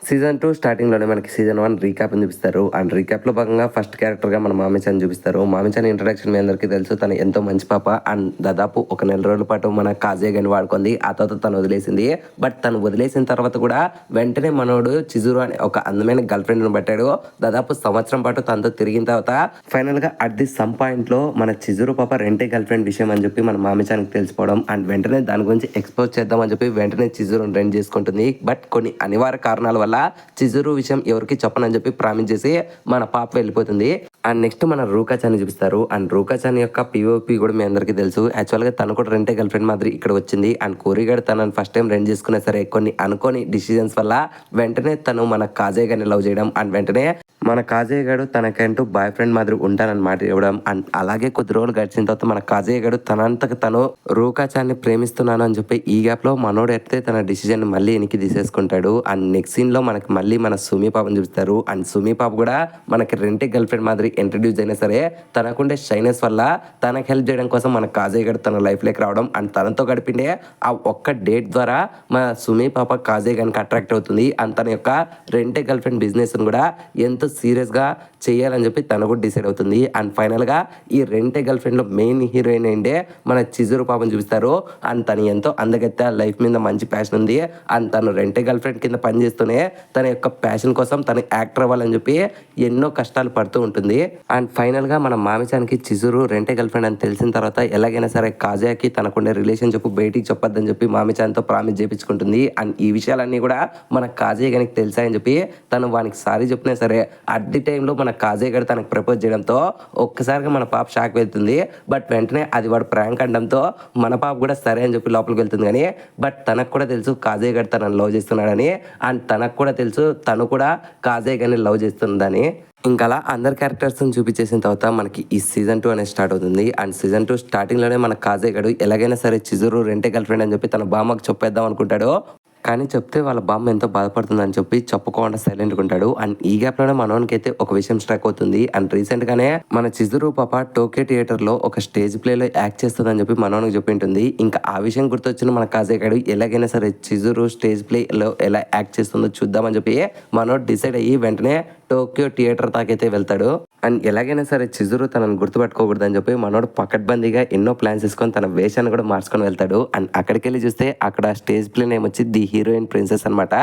Season 2 స్టార్టింగ్లోనే మనకి season 1 recap చూపిస్తారు. అండ్ రీక్యాప్లో భాగంగా ఫస్ట్ క్యారెక్టర్గా మన మామిచాని చూపిస్తారు. మామిచాని ఇంట్రడక్షన్ మీ అందరికీ తెలుసు. తను ఎంతో మంచి పాప. అండ్ దాదాపు ఒక నెల రోజుల పాటు మన కాజే గని వాడుకుంది. ఆ తర్వాత తను వదిలేసింది. బట్ తను వదిలేసిన తర్వాత కూడా వెంటనే మనోడు చిజురు అనే ఒక అందమైన గర్ల్ ఫ్రెండ్ని పట్టాడు. దాదాపు సంవత్సరం పాటు తనతో తిరిగిన తర్వాత ఫైనల్గా అట్ ది సమ్ పాయింట్లో మన చిజురు పాప రెంటే గర్ల్ ఫ్రెండ్ విషయం అని చెప్పి మన మామిచానికి తెలిసిపోవడం అండ్ వెంటనే దాని గురించి ఎక్స్పోజ్ చేద్దామని చెప్పి వెంటనే చిజురుని రెంట్ చేసుకుంటుంది. బట్ కొన్ని అనివార్య కారణాల వల్ల చిజురు విషయం ఎవరికి చెప్పనని చెప్పి ప్రామిస్ చేసి మన పాప వెళ్ళిపోతుంది. అండ్ నెక్స్ట్ మన రూకాచాని చూపిస్తారు. అండ్ రూకాచాని యొక్క పిఓపి కూడా మీ అందరికీ తెలుసు. యాక్చువల్గా తను కూడా రెంటే గర్ల్ ఫ్రెండ్ మాదిరి ఇక్కడ వచ్చింది. అండ్ కోరిగాడు తనని ఫస్ట్ టైం రెంట్ చేసుకున్నా సరే కొన్ని అనుకోని డిసిజన్స్ వల్ల వెంటనే తను మన కాజే గారిని లవ్ చేయడం అండ్ వెంటనే మన కాజయ్య గారు తనకంటూ బాయ్ ఫ్రెండ్ మాదిరి ఉంటానని మాట ఇవ్వడం అండ్ అలాగే కొద్ది రోజులు గడిచిన తర్వాత మన కాజయ్య గారు తనంతకు తను రూకాచాన్ని ప్రేమిస్తున్నాను అని చెప్పి ఈ గ్యాప్ లో మనోడు ఎత్తే తన డిసిజన్ మళ్ళీ వెనక్కి తీసేసుకుంటాడు. అండ్ నెక్స్ట్ సీన్ లో మనకి మళ్ళీ మన సుమి పాపని చూపిస్తారు. అండ్ సుమి పాప కూడా మనకి రెంటే గర్ల్ ఫ్రెండ్ మాదిరి ఇంట్రడ్యూస్ అయినా సరే తనకుండే షైనెస్ వల్ల తనకు హెల్ప్ చేయడం కోసం మన కాజయ్య గారు తన లైఫ్ లోకి రావడం అండ్ తనతో గడిపిండే ఆ ఒక్క డేట్ ద్వారా మన సుమి పాప కాజయ్య గారికి అట్రాక్ట్ అవుతుంది. అండ్ తన యొక్క రెంటే గర్ల్ ఫ్రెండ్ బిజినెస్ కూడా ఎంతో సీరియస్గా చేయాలని చెప్పి తను కూడా డిసైడ్ అవుతుంది. అండ్ ఫైనల్గా ఈ రెంటే గర్ల్ ఫ్రెండ్లో మెయిన్ హీరోయిన్ ఏంటే మన చిజురు పాపని చూపిస్తారు. అండ్ తను ఎంతో అందగత్తే లైఫ్ మీద మంచి ప్యాషన్ ఉంది. అండ్ తను రెంటే గర్ల్ ఫ్రెండ్ కింద పనిచేస్తూనే తన యొక్క ప్యాషన్ కోసం తను యాక్టర్ అవ్వాలని చెప్పి ఎన్నో కష్టాలు పడుతూ ఉంటుంది. అండ్ ఫైనల్గా మన మామిచానికి చిజురు రెంటే గర్ల్ ఫ్రెండ్ అని తెలిసిన తర్వాత ఎలాగైనా సరే కాజాకి తనకుండే రిలేషన్షిప్ బయటికి చెప్పొద్దని చెప్పి మామిచాన్తో ప్రామిస్ చేయించుకుంటుంది. అండ్ ఈ విషయాలన్నీ కూడా మన కాజే గారికి తెలుసాయని చెప్పి తను వానికి సారీ చెప్పినా సరే అట్ ది టైంలో మన కాజే గారు తనకు ప్రపోజ్ చేయడంతో ఒక్కసారిగా మన పాప షాక్ వెళ్తుంది. బట్ వెంటనే అది వాడు ప్రాంక్ అనడంతో మన పాప కూడా సరే అని చెప్పి లోపలికి వెళ్తుంది. కానీ బట్ తనకు కూడా తెలుసు కాజే గారు తనని లవ్ చేస్తున్నాడని. అండ్ తనకు కూడా తెలుసు తను కూడా కాజే గారిని లవ్ చేస్తుందని. ఇంకా అలా అందరు క్యారెక్టర్స్ని చూపించేసిన తర్వాత మనకి ఈ సీజన్ 2 అనేది స్టార్ట్ అవుతుంది. అండ్ సీజన్ 2 స్టార్టింగ్లోనే మన కాజే గారు ఎలాగైనా సరే చిజురు రెంటే గర్ల్ ఫ్రెండ్ అని చెప్పి తన బామ్మకు చెప్పేద్దాం అనుకుంటాడు. కానీ చెప్తే వాళ్ళ బామ్మ ఎంతో బాధపడుతుందని చెప్పి చెప్పుకోకుండా సైలెంట్గా ఉంటాడు. అండ్ ఈ గ్యాప్లోనే మనోనికి అయితే ఒక విషయం స్ట్రైక్ అవుతుంది. అండ్ రీసెంట్గానే మన చిజురు పాప టోక్యో థియేటర్లో ఒక స్టేజ్ ప్లేలో యాక్ట్ చేస్తుందని చెప్పి మనోనికి చెప్పింటుంది. ఇంకా ఆ విషయం గుర్తొచ్చిన మన కాజే గారు ఎలాగైనా సరే చిజురు స్టేజ్ ప్లేలో ఎలా యాక్ట్ చేస్తుందో చూద్దామని చెప్పి మనోడు డిసైడ్ అయ్యి వెంటనే టోక్యో థియేటర్ దాకైతే వెళ్తాడు. అండ్ ఎలాగైనా సరే చిజురు తనను గుర్తుపెట్టుకోకూడదని చెప్పి మనోడు పకడ్బందీగా ఎన్నో ప్లాన్స్ వేసుకొని తన వేషాన్ని కూడా మార్చుకొని వెళ్తాడు. అండ్ అక్కడికి వెళ్ళి చూస్తే అక్కడ స్టేజ్ ప్లే నేమ్ వచ్చి ది హీరోయిన్ ప్రిన్సెస్ అనమాట.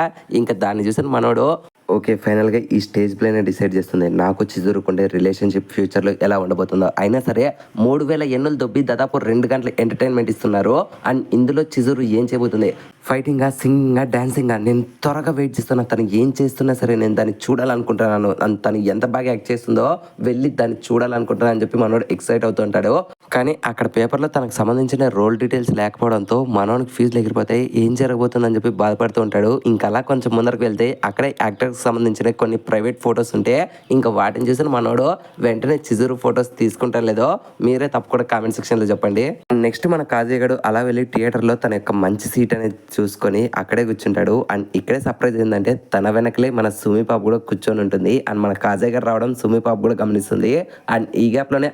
ఇంకా దాన్ని చూసిన మనోడు ఓకే ఫైనల్గా ఈ స్టేజ్ ప్లేనే డిసైడ్ చేస్తుంది నాకు చిజురుకుండే రిలేషన్షిప్ ఫ్యూచర్లో ఎలా ఉండబోతుందో. అయినా సరే 3000 ఎన్నులు దొబ్బి దాదాపు 2 గంటల ఎంటర్టైన్మెంట్ ఇస్తున్నారు. అండ్ ఇందులో చిజురు ఏం చేయబోతుంది ఫైటింగ్గా సింగింగ్గా డాన్సింగ్గా నేను త్వరగా వెయిట్ చేస్తున్నా. తను ఏం చేస్తున్నా సరే నేను దాన్ని చూడాలనుకుంటున్నాను. తను ఎంత బాగా యాక్ట్ చేస్తుందో వెళ్ళి దాన్ని చూడాలనుకుంటున్నాను అని చెప్పి మనోడు ఎక్సైట్ అవుతూ ఉంటాడు. కానీ అక్కడ పేపర్లో తనకు సంబంధించిన రోల్ డీటెయిల్స్ లేకపోవడంతో మనోనికి ఫీజులు ఎగిరిపోతాయి. ఏం జరగబోతుందని చెప్పి బాధపడుతూ ఉంటాడు. ఇంకా అలా కొంచెం ముందరకు వెళ్తే అక్కడే యాక్టర్కి సంబంధించిన కొన్ని ప్రైవేట్ ఫొటోస్ ఉంటే ఇంకా వాటిని చూసిన మనోడు వెంటనే చిజురు ఫొటోస్ తీసుకుంటారు లేదో మీరే తప్పకుండా కామెంట్ సెక్షన్లో చెప్పండి. నెక్స్ట్ మన కాజేగాడు అలా వెళ్ళి థియేటర్లో తన యొక్క మంచి సీట్ అనేది చూసుకొని అక్కడే కూర్చుంటాడు. అండ్ ఇక్కడే సర్ప్రైజ్ ఏంటంటే తన వెనకలే మన సుమి పాప కూడా కూర్చొని ఉంటుంది. అండ్ మన కాజేగారు రావడం సుమి పాప కూడా గమనిస్తుంది. అండ్ ఈ గ్యాప్లోనే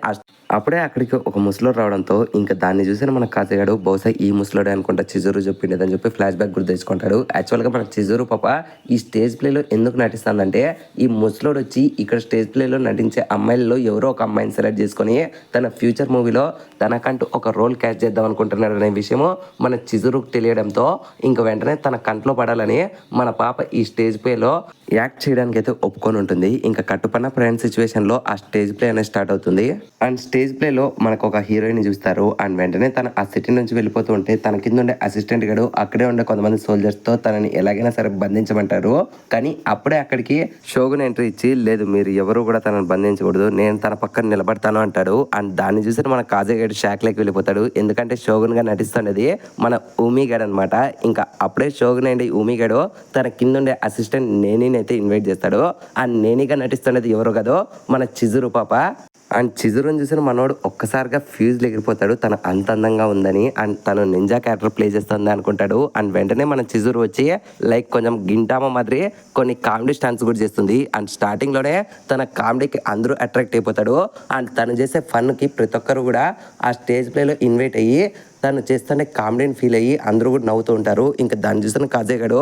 అప్పుడే అక్కడికి ఒక ముసలోడు రావడంతో ఇంకా దాన్ని చూసిన మన కాజేగాడు బహుశా ఈ ముసలోడే అనుకుంటా చిజురు చెప్పిండేదని చెప్పి ఫ్లాష్ బ్యాక్ గుర్తు తెచ్చుకుంటాడు. యాక్చువల్గా మన చిజురు పాప ఈ స్టేజ్ ప్లేలో ఎందుకు నటిస్తుందంటే ఈ ముసలోడు వచ్చి ఇక్కడ స్టేజ్ ప్లేలో నటించే అమ్మాయిలలో ఎవరో ఒక అమ్మాయిని సెలెక్ట్ చేసుకొని తన ఫ్యూచర్ మూవీలో తనకంటూ ఒక రోల్ క్యాచ్ చేద్దాం అనుకుంటున్నాడు అనే విషయము మన చిజురుకు తెలియడంతో ఇంకా వెంటనే తన కంట్లో పడాలని మన పాప ఈ స్టేజ్ ప్లేలో యాక్ట్ చేయడానికి అయితే ఒప్పుకొని ఉంటుంది. ఇంకా కట్టుపన్న ఫ్రెండ్ సిచ్యువేషన్లో ఆ స్టేజ్ ప్లే అనేది స్టార్ట్ అవుతుంది. అండ్ స్టేజ్ ప్లేలో మనకు ఒక హీరోయిన్ చూస్తారు. అండ్ వెంటనే తన ఆ సిటీ నుంచి వెళ్ళిపోతూ ఉంటే తన కింద ఉండే అసిస్టెంట్ గడు అక్కడే ఉండే కొంతమంది సోల్జర్స్తో తనని ఎలాగైనా సరే బంధించమంటారు. కానీ అప్పుడే అక్కడికి షోగున్ ఎంట్రీ ఇచ్చి లేదు మీరు ఎవరు కూడా తనని బంధించకూడదు నేను తన పక్కన నిలబడతాను అంటాడు. అండ్ దాన్ని చూసి మన కాజేగాడు షాక్లోకి వెళ్ళిపోతాడు. ఎందుకంటే షోగున్గా నటిస్తున్నది మన ఊమిగాడు అనమాట. ఇంకా అప్పుడే షోగున్ అండి ఊమిగాడు తన కింద ఉండే అసిస్టెంట్ నేని అయితే ఇన్వైట్ చేస్తాడు. ఆ నేనిగా నటిస్తున్నది ఎవరో కదో మన చిజురు పాప. అండ్ చిజురుని చూసిన మనోడు ఒక్కసారిగా ఫ్యూజ్లు ఎగిరిపోతాడు తను అంత అందంగా ఉందని. అండ్ తను నింజా క్యారెక్టర్ ప్లే చేస్తుంది అనుకుంటాడు. అండ్ వెంటనే మన చిజురు వచ్చి లైక్ కొంచెం గింటామా మాదిరి కొన్ని కామెడీ స్టాన్స్ కూడా చేస్తుంది. అండ్ స్టార్టింగ్లోనే తన కామెడీకి అందరూ అట్రాక్ట్ అయిపోతాడు. అండ్ తను చేసే ఫన్కి ప్రతి ఒక్కరు కూడా ఆ స్టేజ్ ప్లేలో ఇన్వైట్ అయ్యి తను చేస్తుంటే కామెడీని ఫీల్ అయ్యి అందరూ కూడా నవ్వుతూ ఉంటారు. ఇంకా దాన్ని చూసిన కాజేగాడు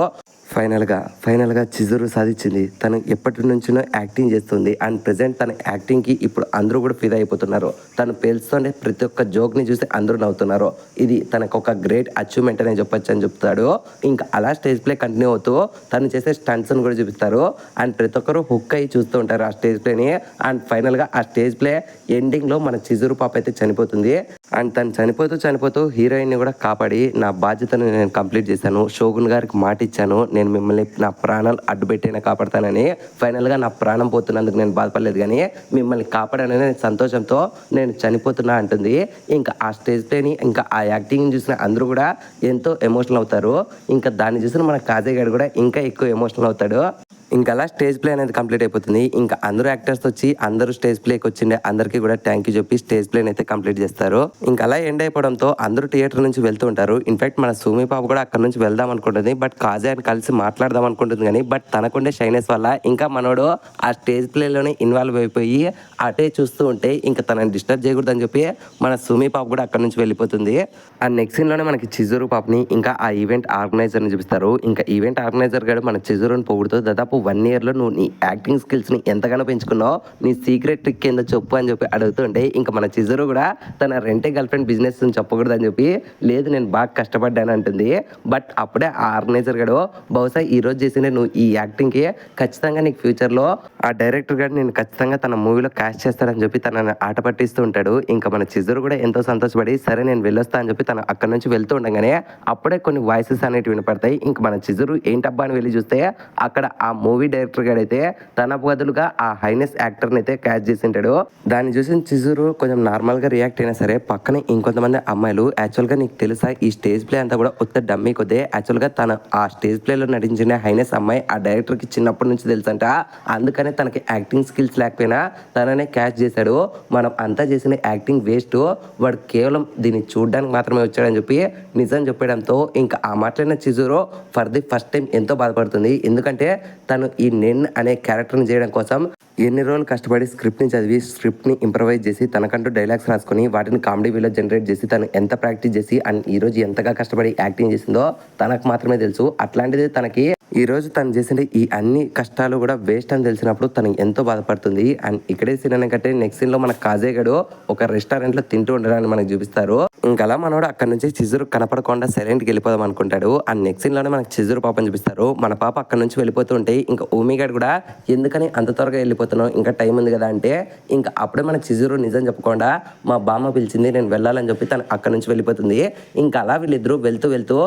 ఫైనల్గా చిజురు సాధించింది. తను ఎప్పటి నుంచినో యాక్టింగ్ చేస్తుంది అండ్ ప్రెజెంట్ తన యాక్టింగ్కి ఇప్పుడు అందరూ కూడా ఫిదా అయిపోతున్నారు. తను పేల్స్తోనే ప్రతి ఒక్క జోక్ని చూసి అందరూ నవ్వుతున్నారు. ఇది తనకు ఒక గ్రేట్ అచీవ్మెంట్ అనే చెప్పొచ్చు అని చెప్తాడు. ఇంకా అలా స్టేజ్ ప్లే కంటిన్యూ అవుతూ తను చేసే స్టంట్స్ని కూడా చూపిస్తారు అండ్ ప్రతి ఒక్కరు హుక్ అయ్యి చూస్తూ ఉంటారు ఆ స్టేజ్ ప్లేని. అండ్ ఫైనల్గా ఆ స్టేజ్ ప్లే ఎండింగ్లో మన చిజురు పాప అయితే చనిపోతుంది. అండ్ తను చనిపోతూ హీరోయిన్ని కూడా కాపాడి నా బాధ్యతను నేను కంప్లీట్ చేశాను, షోగున్ గారికి మాట ఇచ్చాను, నేను మిమ్మల్ని నా ప్రాణాలు అడ్డుపెట్టైనా కాపాడతానని. ఫైనల్గా నా ప్రాణం పోతున్నందుకు నేను బాధపడలేదు, కానీ మిమ్మల్ని కాపాడనని సంతోషంతో నేను చనిపోతున్నా అంటుంది. ఇంకా ఆ స్టేజ్ ప్లేని ఇంకా ఆ యాక్టింగ్ చూసిన అందరూ కూడా ఎంతో ఎమోషనల్ అవుతారు. ఇంకా దాన్ని చూసిన మన కాజయ్ గారు కూడా ఇంకా ఎక్కువ ఎమోషనల్ అవుతాడు. ఇంకా అలా స్టేజ్ ప్లే అనేది కంప్లీట్ అయిపోతుంది. ఇంకా అందరూ యాక్టర్స్ వచ్చి అందరూ స్టేజ్ ప్లేకి వచ్చిండే అందరికీ కూడా థ్యాంక్ యూ చెప్పి స్టేజ్ ప్లేని అయితే కంప్లీట్ చేస్తారు. ఇంకా అలా ఎండ్ అయిపోవడంతో అందరూ థియేటర్ నుంచి వెళ్తూ ఉంటారు. ఇన్ఫాక్ట్ మన సుమి పాప కూడా అక్కడ నుంచి వెళ్దాం అనుకుంటుంది, బట్ కాజయ్ కలిసి మాట్లాడదాం అనుకుంటుంది, కానీ బట్ తనకుండే షైనెస్ వల్ల ఇంకా మనోడు ఆ స్టేజ్ ప్లేలోనే ఇన్వాల్వ్ అయిపోయి అటే చూస్తూ ఉంటే ఇంకా తనని డిస్టర్బ్ చేయకూడదని చెప్పి మన సుమి పాప కూడా అక్కడ నుంచి వెళ్ళిపోతుంది. ఆ నెక్స్ట్ సీన్లోనే మనకి చిజురు పాపని ఇంకా ఆ ఈవెంట్ ఆర్గనైజర్ని చూపిస్తారు. ఇంకా ఈవెంట్ ఆర్గనైజర్ గారు మన చిజురుని పొగుడుతూ దాదాపు 1 ఇయర్లో నువ్వు నీ యాక్టింగ్ స్కిల్స్ని ఎంతగానో పెంచుకున్నావు, నీ సీక్రెట్ ట్రిక్ ఏందో చెప్పు అని చెప్పి అడుగుతుంటే ఇంకా మన చిజురు కూడా తన రెంటే గర్ల్ ఫ్రెండ్ బిజినెస్ చెప్పకూడదని చెప్పి లేదు నేను బాగా కష్టపడ్డాను అంటుంది. బట్ అప్పుడే ఆ ఆర్గనైజర్ గడు బహుశా ఈరోజు చేసిన నువ్వు ఈ యాక్టింగ్కి ఖచ్చితంగా నీకు ఫ్యూచర్లో ఆ డైరెక్టర్ గారు నేను ఖచ్చితంగా తన మూవీలో క్యాష్ చేస్తాడని చెప్పి తనని ఆట పట్టిస్తూ ఉంటాడు. ఇంకా మన చిజురు కూడా ఎంతో సంతోషపడి సరే నేను వెళ్ళొస్తా అని చెప్పి తను అక్కడ నుంచి వెళ్తూ ఉండగానే అప్పుడే కొన్ని వాయిసెస్ అనేవి వినపడతాయి. ఇంకా మన చిజురు ఏంటబ్బా అని వెళ్ళి చూస్తే అక్కడ ఆ మూవీ డైరెక్టర్ గారు అయితే తన బదులుగా ఆ హైనెస్ యాక్టర్ని అయితే క్యాచ్ చేసి ఉంటాడు. దాన్ని చూసిన చిజురు కొంచెం నార్మల్గా రియాక్ట్ అయినా సరే పక్కన ఇంకొంతమంది అమ్మాయిలు యాక్చువల్గా నీకు తెలుసా ఈ స్టేజ్ ప్లే అంతా కూడా ఉత్త డమ్మీ కొద్దే, యాక్చువల్గా తన ఆ స్టేజ్ ప్లేలో నటించిన హైనెస్ అమ్మాయి ఆ డైరెక్టర్కి చిన్నప్పటి నుంచి తెలుసంట, అందుకనే తనకి యాక్టింగ్ స్కిల్స్ లేకపోయినా తననే క్యాచ్ చేశాడు, మనం అంతా చేసిన యాక్టింగ్ వేస్ట్, వాడు కేవలం దీన్ని చూడడానికి మాత్రమే వచ్చాడని చెప్పి నిజం చెప్పడంతో ఇంకా ఆ మాట్లాడిన చిజురు ఫర్ ది ఫస్ట్ టైం ఎంతో బాధపడుతుంది. ఎందుకంటే తను ఈ నెన్ అనే క్యారెక్టర్ని చేయడం కోసం ఎన్ని రోజులు కష్టపడి స్క్రిప్ట్ని చదివి స్క్రిప్ట్ని ఇంప్రవైజ్ చేసి తనకంటూ డైలాగ్స్ రాసుకొని వాటిని కామెడీ వేలో జనరేట్ చేసి తను ఎంత ప్రాక్టీస్ చేసి అండ్ ఈరోజు ఎంతగా కష్టపడి యాక్టింగ్ చేసిందో తనకు మాత్రమే తెలుసు. అట్లాంటిది తనకి ఈరోజు తను చేసిన ఈ అన్ని కష్టాలు కూడా వేస్ట్ అని తెలిసినప్పుడు తను ఎంతో బాధపడుతుంది. అండ్ ఇక్కడే సీన్ కంటే నెక్స్ట్ సీన్లో మన కాజయ్ గడు ఒక రెస్టారెంట్లో తింటూ ఉండడాన్ని మనకు చూపిస్తారు. ఇంకా అలా మనోడు అక్కడ నుంచి చిజురు కనపడకుండా సైలెంట్కి వెళ్ళిపోదాం అనుకుంటాడు. అండ్ నెక్స్ట్ సీన్లోనే మనకు చిజురు పాపని చూపిస్తారు. మన పాప అక్కడ నుంచి వెళ్ళిపోతూ ఉంటే ఇంకా ఊమిగాడు కూడా ఎందుకని అంత త్వరగా వెళ్ళిపోతున్నావు, ఇంకా టైం ఉంది కదా అంటే ఇంకా అప్పుడే మన చిజురు నిజం చెప్పకుండా మా బామ్మ పిలిచింది నేను వెళ్ళాలని చెప్పి తను అక్కడ నుంచి వెళ్ళిపోతుంది. ఇంకా అలా వీళ్ళిద్దరూ వెళ్తూ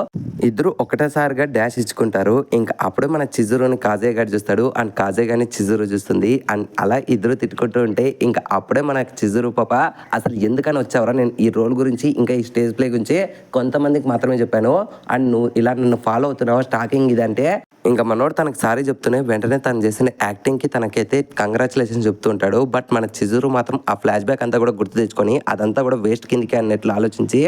ఇద్దరు ఒకటేసారిగా డాష్ ఇచ్చుకుంటారు. ఇంకా అప్పుడే మన చిజురుని కాజయ్ గారు చూస్తాడు అండ్ కాజయ్ గారిని చిజురు చూస్తుంది. అండ్ అలా ఇద్దరు తిట్టుకుంటూ ఉంటే ఇంకా అప్పుడే మన చిజురు పాప అసలు ఎందుకని వచ్చావరా, నేను ఈ రోల్ గురించి ఇంకా ఈ స్టేజ్ ప్లే గురించి కొంతమందికి మాత్రమే చెప్పాను అండ్ నువ్వు ఇలా నన్ను ఫాలో అవుతున్నావు స్టాకింగ్ ఇదంటే ఇంకా మనోడు తనకు సారీ చెప్తూనే వెంటనే తను చేసిన యాక్టింగ్కి తనకైతే కంగ్రాచులేషన్స్ చెప్తూ ఉంటాడు. బట్ మన చిజురు మాత్రం ఆ ఫ్లాష్ బ్యాక్ అంతా కూడా గుర్తు తెచ్చుకొని అదంతా కూడా వేస్ట్ కిందికి అన్నట్లు ఆలోచించి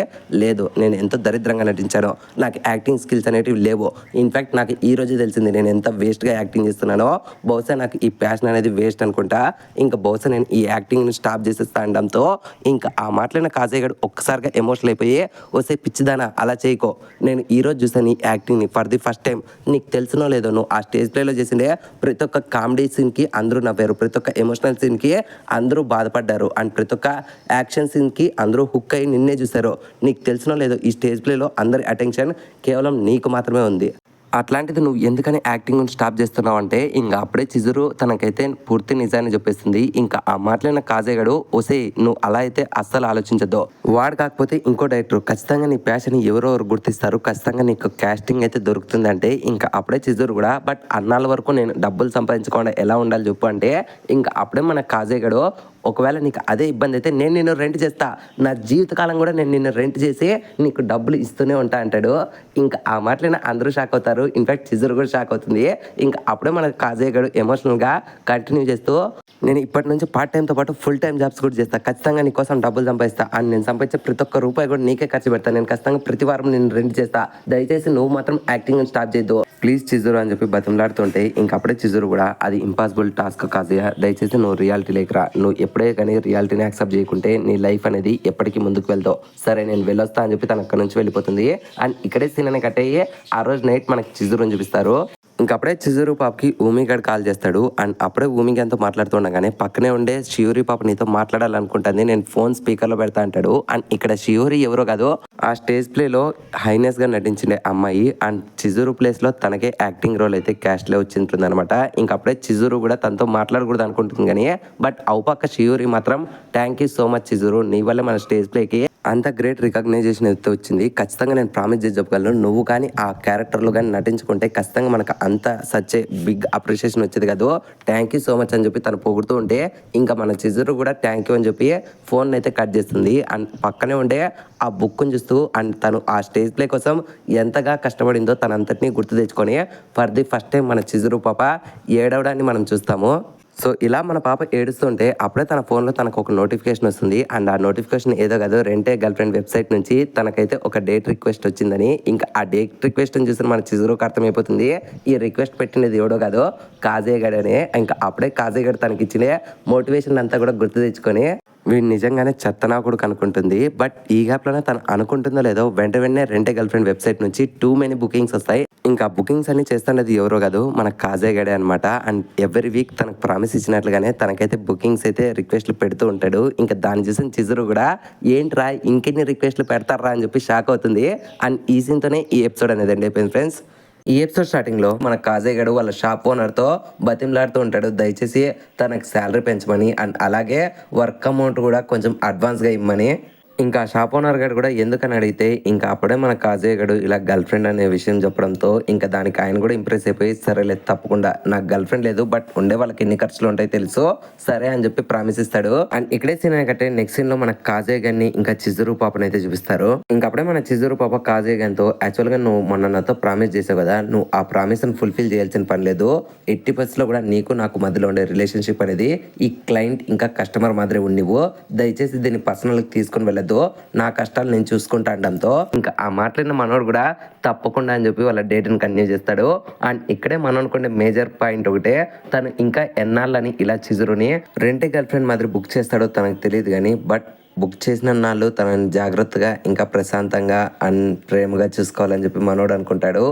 లేదు నేను ఎంతో దరిద్రంగా నటించానో, నాకు యాక్టింగ్ స్కిల్స్ అనేటివి లేవు, ఇన్ఫ్యాక్ట్ నాకు ఈ రోజే తెలిసింది నేను ఎంత వేస్ట్గా యాక్టింగ్ చేస్తున్నానో, బహుశా నాకు ఈ ప్యాషన్ అనేది వేస్ట్ అనుకుంటా, ఇంకా బహుశా నేను ఈ యాక్టింగ్ని స్టాప్ చేసేస్తా అనడంతో ఇంకా ఆ మాటలైన కాజయ్ గారు ఒక్కసారిగా ఎమోషనల్ అయిపోయి వస్తే పిచ్చిదానా అలా చేయకో, నేను ఈరోజు చూసాను ఈ యాక్టింగ్ని ఫర్ ది ఫస్ట్ టైం, నీకు తెలిసినో లేదో నువ్వు ఆ స్టేజ్ ప్లేలో చేసిండే ప్రతి ఒక్క కామెడీ సీన్కి అందరూ నవ్వారు, ప్రతి ఒక్క ఎమోషనల్ సీన్కి అందరూ బాధపడ్డారు అండ్ ప్రతి ఒక్క యాక్షన్ సీన్కి అందరూ హుక్ అయ్యి నిన్నే చూశారు, నీకు తెలిసినో లేదో ఈ స్టేజ్ ప్లేలో అందరి అటెన్షన్ కేవలం నీకు మాత్రమే ఉంది, అట్లాంటిది నువ్వు ఎందుకని యాక్టింగ్ స్టాప్ చేస్తున్నావు అంటే ఇంకా అప్పుడే చిజురు తనకైతే పూర్తి నిజాన్ని చెప్పేస్తుంది. ఇంకా ఆ మాటలైన కాజయ్ గడు ఒసే నువ్వు అలా అయితే అస్సలు ఆలోచించద్దు, వాడు కాకపోతే ఇంకో డైరెక్టర్ ఖచ్చితంగా నీ ప్యాషన్ ఎవరెవరు గుర్తిస్తారు, ఖచ్చితంగా నీకు కాస్టింగ్ అయితే దొరుకుతుంది అంటే ఇంకా అప్పుడే చిజురు కూడా బట్ అన్నాళ్ళ వరకు నేను డబ్బులు సంపాదించకుండా ఎలా ఉండాలి చెప్పు అంటే ఇంకా అప్పుడే మన కాజయ్ గడు ఒకవేళ నీకు అదే ఇబ్బంది అయితే నేను నిన్ను రెంట్ చేస్తా, నా జీవితకాలం కూడా నేను నిన్ను రెంట్ చేసి నీకు డబ్బులు ఇస్తూనే ఉంటా అంటాడు. ఇంకా ఆ మాటలైనా అందరూ షాక్ అవుతారు, ఇన్ఫాక్ట్ చిజురు కూడా షాక్ అవుతుంది. ఇంకా అప్పుడే మన కాజయ్ గడు ఎమోషనల్గా కంటిన్యూ చేస్తూ నేను ఇప్పటి నుంచి పార్ట్ టైంతో పాటు ఫుల్ టైం జాబ్స్ కూడా చేస్తాను, ఖచ్చితంగా నీ కోసం డబ్బులు సంపాదిస్తా అండ్ నేను సంపాదించే ప్రతి ఒక్క రూపాయి కూడా నీకే ఖర్చు పెడతాను, నేను ఖచ్చితంగా ప్రతి వారం నేను రెంట్ చేస్తా, దయచేసి నువ్వు మాత్రం యాక్టింగ్ స్టార్ట్ చేయొద్దు ప్లీజ్ చిజురు అని చెప్పి బతిమలాడుతుంటే ఇంకా అప్పుడే చిజురు కూడా అది ఇంపాసిబుల్ టాస్క్ కాజయ్య, దయచేసి నువ్వు రియాలిటీ లేకరా, నువ్వు ఎప్పుడే కానీ రియాలిటీని యాక్సెప్ట్ చేయకుంటే నీ లైఫ్ అనేది ఎప్పటికీ ముందుకు వెళ్తావు, సరే నేను వెళ్ళొస్తా అని చెప్పి తను అక్కడ నుంచి వెళ్ళిపోతుంది. అండ్ ఇక్కడే సీన్ అని కట్టయ్యి ఆ రోజు నైట్ మనకి చిజురుని చూపిస్తారు. ఇంకప్పుడే చిజురు పాపకి ఊమి గడ్ కాల్ చేస్తాడు అండ్ అప్పుడే ఊమి గన్తో మాట్లాడుతుండగానే పక్కనే ఉండే షియూరి పాప నీతో మాట్లాడాలనుకుంటుంది, నేను ఫోన్ స్పీకర్లో పెడతా అంటాడు. అండ్ ఇక్కడ షియూరి ఎవరో కాదు, ఆ స్టేజ్ ప్లేలో హైనెస్గా నటించిండే అమ్మాయి. అండ్ చిజురు ప్లేస్లో తనకే యాక్టింగ్ రోల్ అయితే క్యాస్ట్లో వచ్చింటుంది అనమాట. ఇంకప్పుడే చిజురు కూడా తనతో మాట్లాడకూడదు అనుకుంటుంది కానీ బట్ అవుపక్క షియూరి మాత్రం థ్యాంక్ యూ సో మచ్ చిజురు, నీ వల్ల మన స్టేజ్ ప్లేకి అంత గ్రేట్ రికగ్నైజేషన్ అయితే వచ్చింది. ఖచ్చితంగా నేను ప్రామిస్ చేసి చెప్పగలను, నువ్వు కానీ ఆ క్యారెక్టర్లో కానీ నటించుకుంటే ఖచ్చితంగా మనకు అంత సచ్ ఏ బిగ్ అప్రిషియేషన్ వచ్చేది కదా, థ్యాంక్ యూ సో మచ్ అని చెప్పి తను పొగుడుతూ ఉంటే ఇంకా మన చిజురు కూడా థ్యాంక్ యూ అని చెప్పి ఫోన్ అయితే కట్ చేస్తుంది. అండ్ పక్కనే ఉండే ఆ బుక్ని చూస్తూ అండ్ తను ఆ స్టేజ్ ప్లే కోసం ఎంతగా కష్టపడిందో తనంతటినీ గుర్తు తెచ్చుకొని ఫర్ ది ఫస్ట్ టైం మన చిజురు పాప ఏడవడాన్ని మనం చూస్తాము. సో ఇలా మన పాప ఏడుస్తుంటే అప్పుడే తన ఫోన్లో తనకు ఒక నోటిఫికేషన్ వస్తుంది. అండ్ ఆ నోటిఫికేషన్ ఏదో కాదు, రెంటే గర్ల్ ఫ్రెండ్ వెబ్సైట్ నుంచి తనకైతే ఒక డేట్ రిక్వెస్ట్ వచ్చిందని. ఇంకా ఆ డేట్ రిక్వెస్ట్ని చూసిన మన చిజురుకు అర్థమైపోతుంది ఈ రిక్వెస్ట్ పెట్టినది ఎవడో కాదు, కాజేగడ్ అని. ఇంకా అప్పుడే కాజేగడ్ తనకి ఇచ్చిన మోటివేషన్ అంతా కూడా గుర్తు తెచ్చుకొని వీడు నిజంగానే చెత్తనాకుడు అనుకుంటుంది. బట్ ఈ గ్యాప్లోనే తను అనుకుంటుందో లేదో వెంటనే రెంటే గర్ల్ ఫ్రెండ్ వెబ్సైట్ నుంచి టూ మెనీ బుకింగ్స్ వస్తాయి. ఇంకా బుకింగ్స్ అన్ని చేస్తున్నది ఎవరో కాదు, మన కాజేగడే అనమాట. అండ్ ఎవ్రీ వీక్ తనకు ప్రామిస్ ఇచ్చినట్లుగానే తనకైతే బుకింగ్స్ అయితే రిక్వెస్ట్లు పెడుతూ ఉంటాడు. ఇంకా దాన్ని చూసిన చిజురు కూడా ఏంట్రా ఇంకెన్ని రిక్వెస్ట్లు పెడతారా అని చెప్పి షాక్ అవుతుంది. అండ్ ఈ సీన్తోనే ఈ ఎపిసోడ్ అనేది ఎండ్ అయిపోయింది ఫ్రెండ్స్. ఈ ఎపిసోడ్ స్టార్టింగ్లో మన కాజేగడు వాళ్ళ షాప్ ఓనర్తో బతిమలాడుతూ ఉంటాడు, దయచేసి తనకు శాలరీ పెంచమని అండ్ అలాగే వర్క్ అమౌంట్ కూడా కొంచెం అడ్వాన్స్గా ఇమ్మని. ఇంకా షాప్ ఓనర్ గడు కూడా ఎందుకని అడిగితే ఇంకా అప్పుడే మన కాజయ్య గడు ఇలా గర్ల్ ఫ్రెండ్ అనే విషయం చెప్పడంతో ఇంకా దానికి ఆయన కూడా ఇంప్రెస్ అయిపోయి సరేలే తప్పకుండా నాకు గర్ల్ ఫ్రెండ్ లేదు బట్ ఉండే వాళ్ళకి ఎన్ని ఖర్చులు ఉంటాయి తెలుసు సరే అని చెప్పి ప్రామిస్ ఇస్తాడు. అండ్ ఇక్కడే సీన్ కట్టే నెక్స్ట్ సీన్ లో మన కాజయ్య గన్ని ఇంకా చిజురు పాపని అయితే చూపిస్తారు. ఇంకప్పుడే మన చిజురు పాప కాజయ్య గన్తో యాక్చువల్ గా నువ్వు మొన్న నాతో ప్రామిస్ చేసావు కదా, నువ్వు ఆ ప్రామిస్ ని ఫుల్ఫిల్ చేయాల్సిన పని లేదు. 80% కూడా నీకు నాకు మధ్యలో ఉండే రిలేషన్షిప్ అనేది ఈ క్లయింట్ ఇంకా కస్టమర్ మాదిరి ఉన్నివు, దయచేసి దీన్ని పర్సనల్ తీసుకుని వెళ్ళదు, నా కష్టాలు నేను చూసుకుంటా అనడంతో ఇంకా ఆ మాట్లాడిన మనోడు కూడా తప్పకుండా అని చెప్పి వాళ్ళ డేట్ని కంటిన్యూ చేస్తాడు. అండ్ ఇక్కడే మనం అనుకునే మేజర్ పాయింట్ ఒకటే, తను ఇంకా ఎన్నాళ్ళని ఇలా చిజురుని రెంటే గర్ల్ ఫ్రెండ్ మాదిరి బుక్ చేస్తాడో తనకు తెలియదు కానీ బట్ బుక్ చేసిన నాళ్ళు తనని జాగ్రత్తగా ఇంకా ప్రశాంతంగా అండ్ ప్రేమగా చూసుకోవాలని చెప్పి మనోడు అనుకుంటాడు.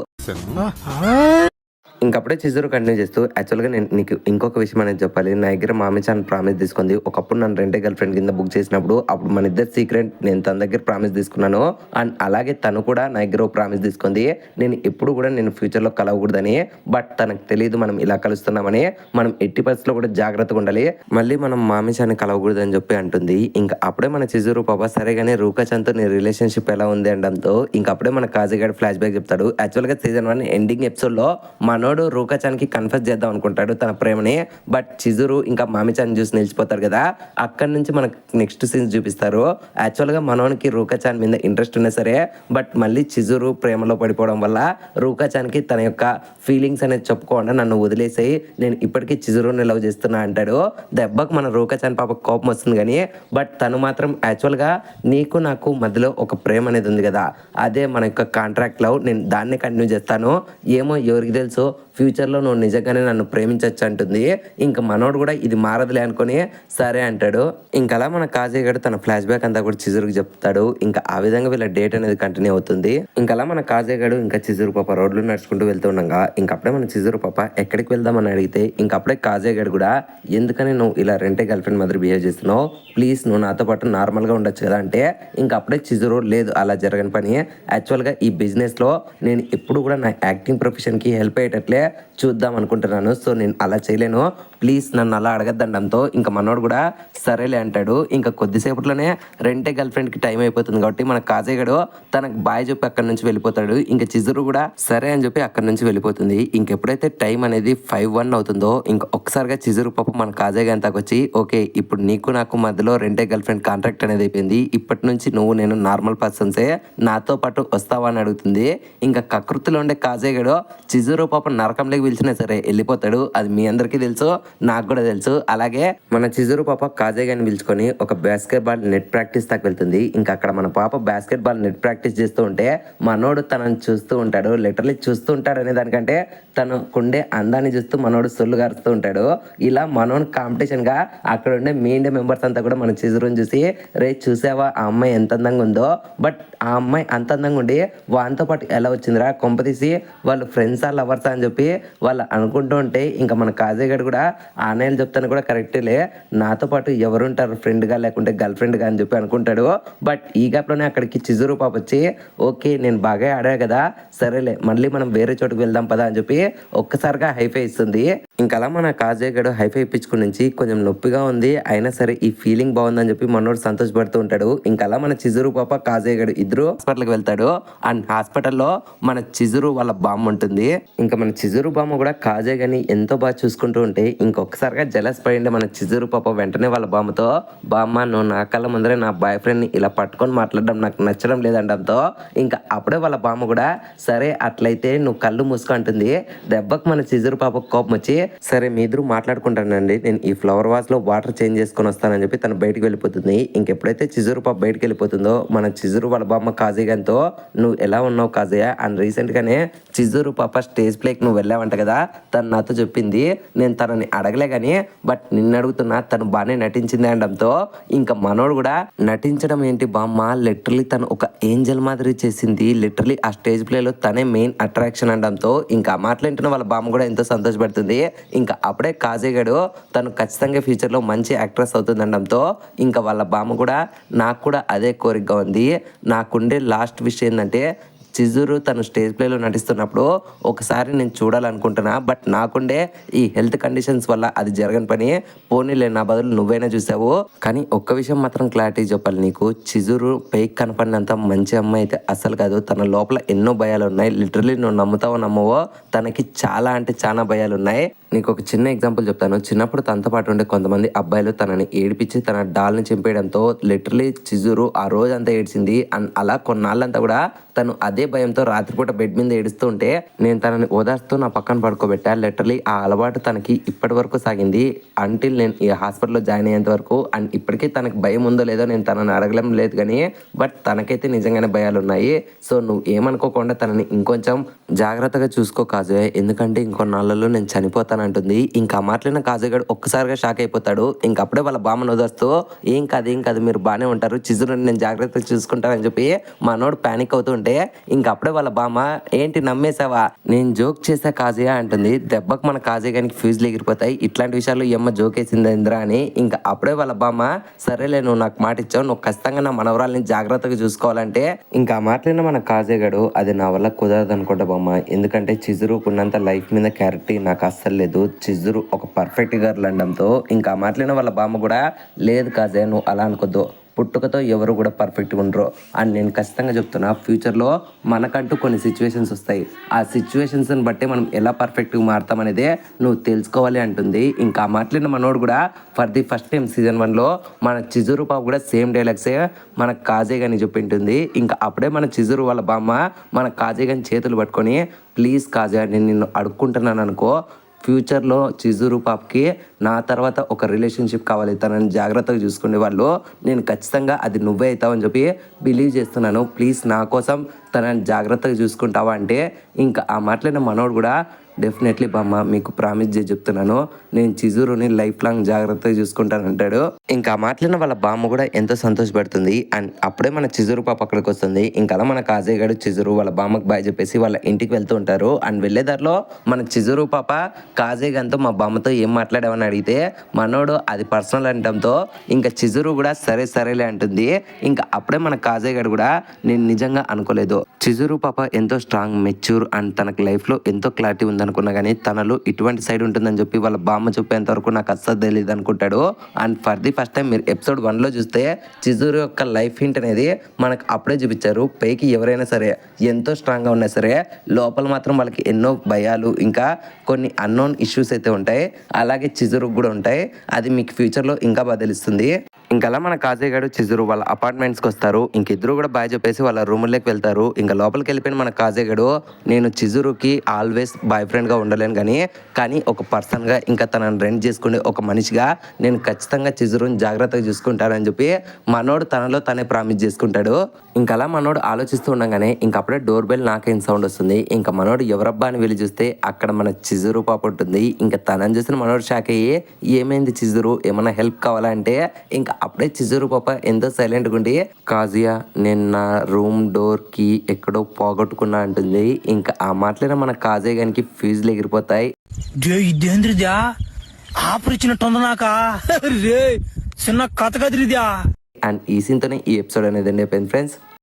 ఇంకప్పుడే చిజురు కంటిన్యూ చేస్తూ యాక్చువల్గా నేను నీకు ఇంకొక విషయం అనేది చెప్పాలి, నా దగ్గర మామిచాన్ ప్రామిస్ తీసుకుంది, ఒకప్పుడు నన్ను రెంటే గర్ల్ ఫ్రెండ్ కింద బుక్ చేసినప్పుడు అప్పుడు మన ఇద్దరు సీక్రెట్ నేను తన దగ్గర ప్రామిస్ తీసుకున్నాను అండ్ అలాగే తను కూడా నా దగ్గర ప్రామిస్ తీసుకుంది, నేను ఎప్పుడు కూడా నేను ఫ్యూచర్లో కలవకూడదని, బట్ తనకు తెలియదు మనం ఇలా కలుస్తున్నామని, మనం 80% కూడా జాగ్రత్తగా ఉండాలి, మళ్ళీ మనం మామిచాన్ని కలవకూడదు అని చెప్పి అంటుంది. ఇంకా అప్పుడే మన చిజురు పాప సరే కానీ రూకాచాన్తో నీ రిలేషన్షిప్ ఎలా ఉంది అనడంతో ఇంకా అప్పుడే మన కాజీగాడ్ ఫ్లాష్ బ్యాక్ చెప్తాడు. యాక్చువల్గా సీజన్ 1 ఎండింగ్ ఎపిసోడ్లో మనోడు రూకాచాన్కి కన్ఫెస్ చేద్దాం అనుకుంటాడు తన ప్రేమని, బట్ చిజురు ఇంకా మామిచాన్ చూసి నిలిచిపోతారు కదా, అక్కడి నుంచి మనకు నెక్స్ట్ సీన్స్ చూపిస్తారు. యాక్చువల్గా మనోనికి రూకాచాన్ మీద ఇంట్రెస్ట్ ఉన్నా సరే బట్ మళ్ళీ చిజురు ప్రేమలో పడిపోవడం వల్ల రూకాచాన్కి తన యొక్క ఫీలింగ్స్ అనేది చెప్పుకోకుండా నన్ను వదిలేసేయి, నేను ఇప్పటికీ చిజురుని లవ్ చేస్తున్నా అంటాడు. దెబ్బకు మన రూకాచాన్ పాప కోపం వస్తుంది కానీ బట్ తను మాత్రం యాక్చువల్గా నీకు నాకు మధ్యలో ఒక ప్రేమ అనేది ఉంది కదా, అదే మన యొక్క కాంట్రాక్ట్ లవ్, నేను దాన్ని కంటిన్యూ చేస్తాను, ఏమో ఎవరికి తెలుసు ఫ్యూచర్లో నువ్వు నిజంగానే నన్ను ప్రేమించవచ్చు అంటుంది. ఇంకా మనోడు కూడా ఇది మారదులే అనుకుని సరే అంటాడు. ఇంకలా మన కాజయ్య గడు తన ఫ్లాష్ బ్యాక్ అంతా కూడా చిజురుకి చెప్తాడు. ఇంకా ఆ విధంగా వీళ్ళ డేట్ అనేది కంటిన్యూ అవుతుంది. ఇంకలా మన కాజయ్య గడు ఇంకా చిజురు పాప రోడ్లు నడుచుకుంటూ వెళ్తుండగా ఇంకప్పుడే మన చిజురు పాప ఎక్కడికి వెళ్దామని అడిగితే ఇంకప్పుడే కాజయ్య గడు కూడా ఎందుకని నువ్వు ఇలా రెంటే గర్ల్ ఫ్రెండ్ మాదిరి బిహేవ్ చేస్తున్నావు, ప్లీజ్ నువ్వు నాతో పాటు నార్మల్గా ఉండొచ్చు కదా అంటే ఇంకప్పుడే చిజురు లేదు అలా జరగని పని, యాక్చువల్గా ఈ బిజినెస్లో నేను ఎప్పుడు కూడా నా యాక్టింగ్ ప్రొఫెషన్కి హెల్ప్ అయ్యేటట్లే చూద్దాం అనుకుంటున్నాను, సో నేను అలా చేయలేను, ప్లీజ్ నన్ను అలా అడగద్దండంతో ఇంకా మనోడు కూడా సరేలే అంటాడు. ఇంకా కొద్దిసేపట్లోనే రెంటే గర్ల్ ఫ్రెండ్కి టైం అయిపోతుంది కాబట్టి మన కాజేగడు తనకు బాయ్ చెప్పి అక్కడి నుంచి వెళ్ళిపోతాడు. ఇంకా చిజురు కూడా సరే అని చెప్పి అక్కడి నుంచి వెళ్ళిపోతుంది. ఇంకెప్పుడైతే టైం అనేది 5:01 అవుతుందో ఇంకా ఒక్కసారిగా చిజురు పాప మన కాజేగా అంతాకు వచ్చి ఓకే ఇప్పుడు నీకు నాకు మధ్యలో రెంటే గర్ల్ ఫ్రెండ్ కాంట్రాక్ట్ అనేది అయిపోయింది, ఇప్పటి నుంచి నువ్వు నేను నార్మల్ పర్సన్సే, నాతో పాటు వస్తావా అని అడుగుతుంది. ఇంకా కకృతిలో ఉండే కాజేగడు చిజురు పాప నరకంలోకి పిలిచినా సరే వెళ్ళిపోతాడు, అది మీ అందరికీ తెలుసు నాకు కూడా తెలుసు. అలాగే మన చిజురు పాప కాజేగాని పిలుచుకొని ఒక బాస్కెట్ బాల్ నెట్ ప్రాక్టీస్ దాకా వెళ్తుంది. ఇంకా అక్కడ మన పాప బాస్కెట్ బాల్ నెట్ ప్రాక్టీస్ చేస్తూ ఉంటే మనోడు తనని చూస్తూ ఉంటాడు, లిటరలీ చూస్తూ ఉంటాడు అనే దానికంటే తనకుండే అందాన్ని చూస్తూ మనోడు సొల్లు గారుస్తూ ఉంటాడు. ఇలా మనోని కాంపిటీషన్గా అక్కడ ఉండే మీ ఇండియా మెంబర్స్ అంతా కూడా మన చిజురుని చూసి రే చూసావా ఆ అమ్మాయి ఎంత అందంగా ఉందో, బట్ ఆ అమ్మాయి అంత అందంగా ఉండి వానితో పాటు ఎలా వచ్చిందిరా కొంపతీసి వాళ్ళు ఫ్రెండ్సా లవర్సా అని చెప్పి వాళ్ళు అనుకుంటూ ఉంటే ఇంకా మన కాజేగడ్ కూడా ఆనేలు చెప్తాను కూడా కరెక్టేలే, నాతో పాటు ఎవరుంటారు ఫ్రెండ్గా లేకుంటే గర్ల్ ఫ్రెండ్గా అని చెప్పి అనుకుంటాడు. బట్ ఈ గ్యాప్లోనే అక్కడికి చిజురు పాప వచ్చి ఓకే నేను బాగా ఆడా కదా సరేలే మళ్ళీ మనం వేరే చోటుకు వెళ్దాం పదా అని చెప్పి ఒక్కసారిగా హైఫై ఇస్తుంది. ఇంకలా మన కాజేగడు హైఫై ఇప్పించుకుని నుంచి కొంచెం నొప్పిగా ఉంది అయినా సరే ఈ ఫీలింగ్ బాగుందని చెప్పి మనోడు సంతోషపడుతూ ఉంటాడు. ఇంకలా మన చిజురు పాప కాజేగడు ఇద్దరు హాస్పిటల్కి వెళ్తాడు. అండ్ హాస్పిటల్లో మన చిజురు వాళ్ళ బామ్మ ఉంటుంది. ఇంకా మన చిజురు బామ్మ కూడా కాజేగని ఎంతో బాగా చూసుకుంటూ ఉంటే ఇంకొకసారిగా జలస్ పడింది మన చిజురు పాప. వెంటనే వాళ్ళ బామ్మతో బామ్మ నువ్వు నా కళ్ళ ముందరే నా బాయ్ ఫ్రెండ్ని ఇలా పట్టుకొని మాట్లాడడం నాకు నచ్చడం లేదండంతో ఇంకా అప్పుడే వాళ్ళ బామ్మ కూడా సరే అట్లయితే నువ్వు కళ్ళు మూసుకో అంటుంది. దెబ్బకు మన చిజురు పాప కోపం వచ్చి సరే మీ ఇద్దరు మాట్లాడుకుంటానండి నేను ఈ ఫ్లవర్ వాజ్ లో వాటర్ చేంజ్ చేసుకొని వస్తానని చెప్పి తను బయటకు వెళ్ళిపోతుంది. ఇంకెప్పుడైతే చిజురు పాప బయటకు వెళ్ళిపోతుందో మన చిజురు వాళ్ళ బామ్మ కాజేగంతో నువ్వు ఎలా ఉన్నావు కాజయ్య అండ్ రీసెంట్ గానే చిజురు పాప స్టేజ్ ప్లేకి నువ్వు వెళ్ళావంట కదా తను నాతో చెప్పింది, నేను తనని అడగలే కానీ బట్ నిన్ను అడుగుతున్నా తను బాగానే నటించింది అనడంతో ఇంకా మనోడు కూడా నటించడం ఏంటి బామ్మ లిటరలీ తను ఒక ఏంజల్ మాదిరి చేసింది, లిటరలీ ఆ స్టేజ్ ప్లేలో తనే మెయిన్ అట్రాక్షన్ అనడంతో ఇంకా మాట్లాడుతున్న వాళ్ళ బామ్మ కూడా ఎంతో సంతోషపడుతుంది. ఇంకా అప్పుడే కాజేగాడు తను ఖచ్చితంగా ఫ్యూచర్లో మంచి యాక్ట్రెస్ అవుతుంది అనడంతో ఇంకా వాళ్ళ బామ్మ కూడా నాకు కూడా అదే కోరికగా ఉంది. నాకుండే లాస్ట్ విషయం ఏంటంటే చిజురు తను స్టేజ్ ప్లేలో నటిస్తున్నప్పుడు ఒకసారి నేను చూడాలనుకుంటున్నా, బట్ నాకుండే ఈ హెల్త్ కండిషన్స్ వల్ల అది జరగని పని, పోనీలే నా బదులు నువ్వైనా చూసావు. కానీ ఒక్క విషయం మాత్రం క్లారిటీ చెప్పాలి నీకు, చిజురు పైకి కనపడినంత మంచి అమ్మాయి అయితే అసలు కాదు. తన లోపల ఎన్నో భయాలు ఉన్నాయి. లిటరలీ నువ్వు నమ్ముతావో నమ్మవో తనకి చాలా అంటే చాలా భయాలు ఉన్నాయి. నీకు ఒక చిన్న ఎగ్జాంపుల్ చెప్తాను. చిన్నప్పుడు తనతో పాటు ఉండే కొంతమంది అబ్బాయిలు తనని ఏడిపించి తన డాల్ని చింపేయడంతో లిటరలీ చిజురు ఆ రోజంతా ఏడ్చింది. అండ్ అలా కొన్నాళ్ళంతా కూడా తను అదే భయంతో రాత్రిపూట బెడ్ మీద ఏడుస్తూ ఉంటే నేను తనని ఓదార్స్తూ నా పక్కన పడుకోబెట్టా. లిటరలీ ఆ అలవాటు తనకి ఇప్పటి వరకు సాగింది అంటిల్ నేను ఈ హాస్పిటల్లో జాయిన్ అయ్యేంత వరకు. అండ్ ఇప్పటికీ తనకి భయం ఉందో లేదో నేను తనని అడగడం లేదు కానీ బట్ తనకైతే నిజంగానే భయాలు ఉన్నాయి. సో నువ్వు ఏమనుకోకుండా తనని ఇంకొంచెం జాగ్రత్తగా చూసుకో కాజే, ఎందుకంటే ఇంకొన్నాళ్ళలో నేను చనిపోతానంటుంది. ఇంకా మాట్లాడిన కాజేగాడు ఒక్కసారిగా షాక్ అయిపోతాడు. ఇంకప్పుడే వాళ్ళ బామ్మను ఓదార్స్తూ ఏం కాదు మీరు బాగానే ఉంటారు, చిజురుని నేను జాగ్రత్తగా చూసుకుంటానని చెప్పి మనోడు ప్యానిక్ అవుతూ ఉంటే ఇంకప్పుడే వాళ్ళ బామ్మ ఏంటి నమ్మేసావా నేను జోక్ చేసా కాజయ్య అంటుంది. దెబ్బకు మన కాజయ్య గానికి ఫ్యూజ్లు ఎగిరిపోతాయి. ఇట్లాంటి విషయాల్లో ఎమ్మ జోక్ వేసింది ఇంద్రా అని. ఇంకా అప్పుడే వాళ్ళ బామ్మ సరేలే నువ్వు నాకు మాట ఇచ్చావు, నువ్వు ఖచ్చితంగా నా మనవరాల్ని జాగ్రత్తగా చూసుకోవాలంటే ఇంకా మాట్లాడిన మన కాజయ్య గడు అది నా వల్ల కుదరదు అనుకుంటా బామ్మ, ఎందుకంటే చిజురుకున్నంత లైఫ్ మీద క్యారెక్టీ నాకు అస్సలు లేదు, చిజురు ఒక పర్ఫెక్ట్ గర్ల్ అనడంతో ఇంకా మాట్లాడిన వాళ్ళ బామ్మ కూడా లేదు కాజయ్య నువ్వు అలా అనుకోద్దు, పుట్టుకతో ఎవరు కూడా పర్ఫెక్ట్గా ఉండరు అని నేను ఖచ్చితంగా చెప్తున్నా. ఫ్యూచర్లో మనకంటూ కొన్ని సిచ్యువేషన్స్ వస్తాయి, ఆ సిచ్యువేషన్స్ని బట్టి మనం ఎలా పర్ఫెక్ట్గా మారుతాం అనేదే నువ్వు తెలుసుకోవాలి అంటుంది. ఇంకా మాట్లాడిన మనోడు కూడా for the first time season 1లో మన చిజురు పాప కూడా సేమ్ డైలాగ్సే మన కాజే గాని చెప్పింటుంది. ఇంకా అప్పుడే మన చిజురు వాళ్ళ బామ్మ మన కాజే గాని చేతులు పట్టుకొని ప్లీజ్ కాజే నేను నిన్ను అడుక్కుంటున్నాను అనుకో, ఫ్యూచర్లో చిజురు పాపకి నా తర్వాత ఒక రిలేషన్షిప్ కావాలి, తనని జాగ్రత్తగా చూసుకునే వాళ్ళు, నేను ఖచ్చితంగా అది నువ్వే అవుతావు అని చెప్పి బిలీవ్ చేస్తున్నాను, ప్లీజ్ నా కోసం తనని జాగ్రత్తగా చూసుకుంటావా అంటే ఇంకా ఆ మాట్లాడిన మనోడు కూడా డెఫినెట్లీ బామ్మ మీకు ప్రామిస్ చేసి చెప్తున్నాను నేను చిజురుని లైఫ్ లాంగ్ జాగ్రత్తగా చూసుకుంటాను అంటాడు. ఇంకా మాట్లాడిన వాళ్ళ బామ్మ కూడా ఎంతో సంతోషపడుతుంది. అండ్ అప్పుడే మన చిజురు పాప అక్కడికి వస్తుంది. ఇంకా అలా మన కాజయ్య గారు చిజురు వాళ్ళ బామ్మకి బాయ్ చెప్పేసి వాళ్ళ ఇంటికి వెళ్తూ ఉంటారు. అండ్ వెళ్ళేదారిలో మన చిజురు పాప కాజయ్య గారితో మా బామ్మతో ఏం మాట్లాడామని అడిగితే మనోడు అది పర్సనల్ అనడంతో ఇంకా చిజురు కూడా సరేలే అంటుంది. ఇంకా అప్పుడే మన కాజయ్య గారు కూడా నేను నిజంగా అనుకోలేదు చిజురు పాప ఎంతో స్ట్రాంగ్ మెచ్యూర్ అండ్ తనకు లైఫ్లో ఎంతో క్లారిటీ ఉందనుకున్నా కానీ తనలో ఇటువంటి సైడ్ ఉంటుందని చెప్పి వాళ్ళ బామ్మ చెప్పేంత వరకు నాకు అస్సలు తెలియదు అనుకుంటాడు. And for the first time మీరు ఎపిసోడ్ 1లో చూస్తే చిజురు యొక్క లైఫ్ హింట్ అనేది మనకు అప్పుడే చూపించారు. పైకి ఎవరైనా సరే ఎంతో స్ట్రాంగ్గా ఉన్నా సరే లోపల మాత్రం వాళ్ళకి ఎన్నో భయాలు ఇంకా కొన్ని అన్నోన్ ఇష్యూస్ అయితే ఉంటాయి, అలాగే చిజురుకు కూడా ఉంటాయి. అది మీకు ఫ్యూచర్లో ఇంకా బాగా తెలుస్తుంది. ఇంకలా మన కాజయ్య గారు చిజురు వాళ్ళ అపార్ట్మెంట్స్కి వస్తారు. ఇంకిద్దరు కూడా బాయ్ చెప్పేసి వాళ్ళ రూముల్లోకి వెళ్తారు. ఇంకా లోపలికి వెళ్ళిపోయిన మన కాజయ్య గారు, నేను చిజురుకి ఆల్వేస్ బాయ్ ఫ్రెండ్గా ఉండలేను కానీ ఒక పర్సన్గా ఇంకా తనని రెంట్ చేసుకునే ఒక మనిషిగా నేను ఖచ్చితంగా చిజురుని జాగ్రత్తగా చూసుకుంటానని చెప్పి మనోడు తనలో తనే ప్రామిస్ చేసుకుంటాడు. ఇంకలా మనోడు ఆలోచిస్తూ ఉండగానే ఇంకప్పుడే డోర్ బెల్ నాకైన సౌండ్ వస్తుంది. ఇంకా మనోడు ఎవరబ్బా అని వెళ్ళి చూస్తే అక్కడ మన చిజురు పాప ఉంటుంది. ఇంకా తనని చూసిన మనోడు షాక్ అయ్యి, ఏమైంది చిజురు, ఏమన్నా హెల్ప్ కావాలా అంటే ఇంకా అప్పుడే చిజురు పాప ఎంతో సైలెంట్గా ఉండి, కాజియా నేను నా రూమ్ డోర్ కి ఎక్కడో పోగొట్టుకున్నా అంటుంది. ఇంకా ఆ మాటలైనా మన కాజయ్య గారికి ఫీజులు ఎగిరిపోతాయి. ఇదేంద్రిదా ఆపరిచినట్టుంది నాకా రే చిన్న కథ కదిరిదా. అండ్ ఈ సీన్తోనే ఈ ఎపిసోడ్ అనేది ఎండ్ అయిపోయింది ఫ్రెండ్స్.